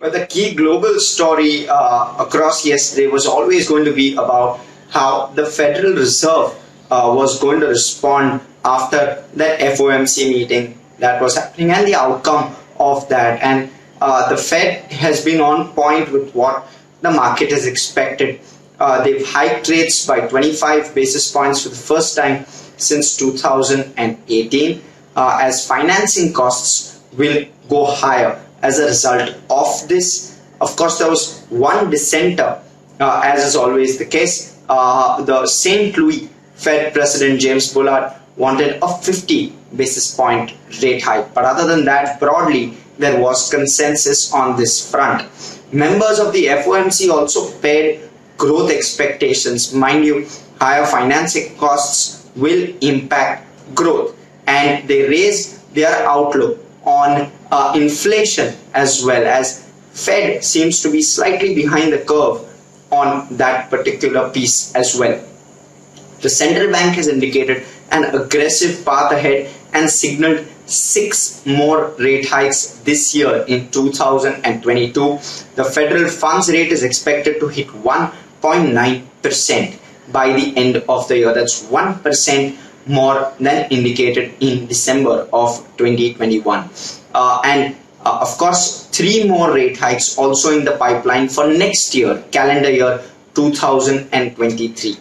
But the key global story across yesterday was always going to be about how the Federal Reserve was going to respond after that FOMC meeting that was happening and the outcome of that. And the Fed has been on point with what the market has expected. They've hiked rates by 25 basis points for the first time since 2018, as financing costs will go higher as a result of this. Of course, there was one dissenter, as is always the case. The St. Louis Fed President James Bullard wanted a 50 basis point rate hike, but other than that, broadly there was consensus on this front. Members of the FOMC also paired growth expectations. Mind you, higher financing costs will impact growth, and they raised their outlook on inflation as well, as Fed seems to be slightly behind the curve on that particular piece as well. The central bank has indicated an aggressive path ahead and signaled 6 more rate hikes this year in 2022. The federal funds rate is expected to hit 1.9% by the end of the year. That's 1% more than indicated in December of 2021. Of course, 3 more rate hikes also in the pipeline for next year, calendar year 2023.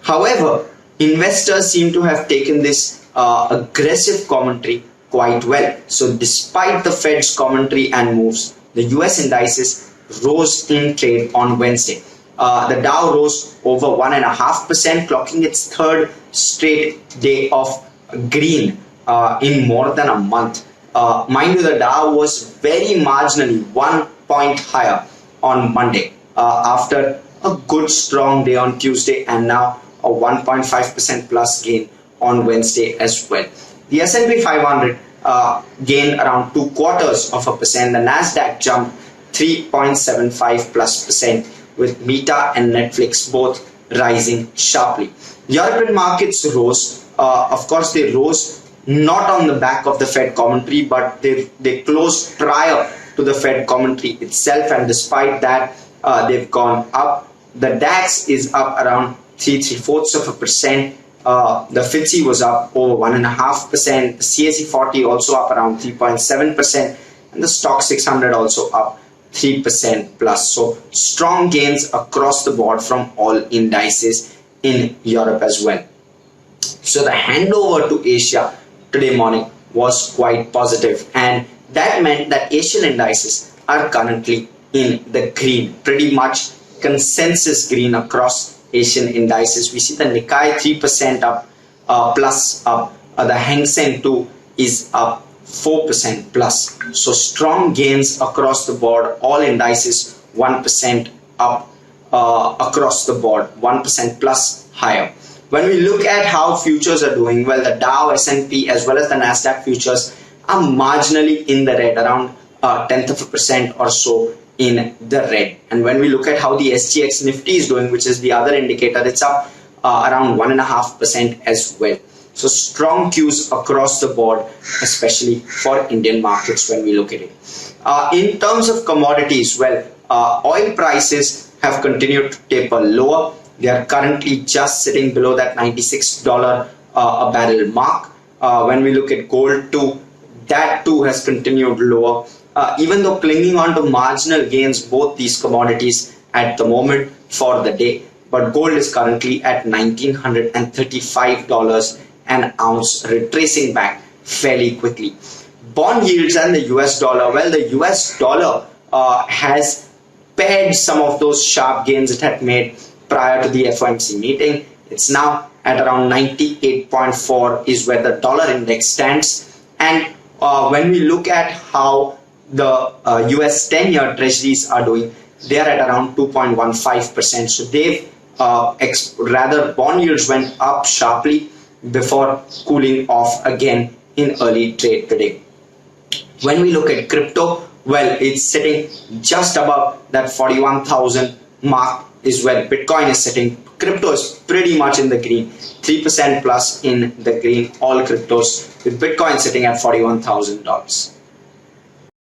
However, investors seem to have taken this aggressive commentary quite well. So despite the Fed's commentary and moves, the US indices rose in trade on Wednesday. The Dow rose over 1.5%, clocking its 3rd straight day of green in more than a month. Mind you, the Dow was very marginally 1 point higher on Monday after a good strong day on Tuesday, and now a 1.5% plus gain on Wednesday as well. The S&P 500 gained around 0.25%. The Nasdaq jumped 3.75%+, with Meta and Netflix both rising sharply. European markets rose. Of course, they rose not on the back of the Fed commentary, but they closed prior to the Fed commentary itself, and despite that, they've gone up. The DAX is up around 3/4%. The FTSE was up over 1.5%. The CAC 40 also up around 3.7%, and the Stock 600 also up 3% plus. So strong gains across the board from all indices in Europe as well. So the handover to Asia today morning was quite positive, and that meant that Asian indices are currently in the green, pretty much consensus green across Asian indices. We see the Nikkei 3% up, plus up. The Hang Seng 2 is up 4% plus. So strong gains across the board. All indices 1% up across the board, 1% plus higher. When we look at how futures are doing, well, the Dow, S&P as well as the Nasdaq futures are marginally in the red, around 0.1% or so in the red. And when we look at how the SGX Nifty is doing, which is the other indicator, it's up around 1.5% as well. So strong cues across the board, especially for Indian markets when we look at it. In terms of commodities, well, oil prices have continued to taper lower. They are currently just sitting below that $96 a barrel mark. When we look at gold too, that too has continued lower. Even though clinging on to marginal gains, both these commodities at the moment for the day, but gold is currently at $1,935 an ounce, retracing back fairly quickly. Bond yields and the US dollar, well, the US dollar has paired some of those sharp gains it had made prior to the FOMC meeting. It's now at around 98.4 is where the dollar index stands. And when we look at how the US 10-year treasuries are doing, they are at around 2.15%. So they've rather bond yields went up sharply before cooling off again in early trade today. When we look at crypto, well, it's sitting just above that 41,000 mark is where Bitcoin is sitting. Crypto is pretty much in the green, 3% plus in the green, all cryptos, with Bitcoin sitting at $41,000.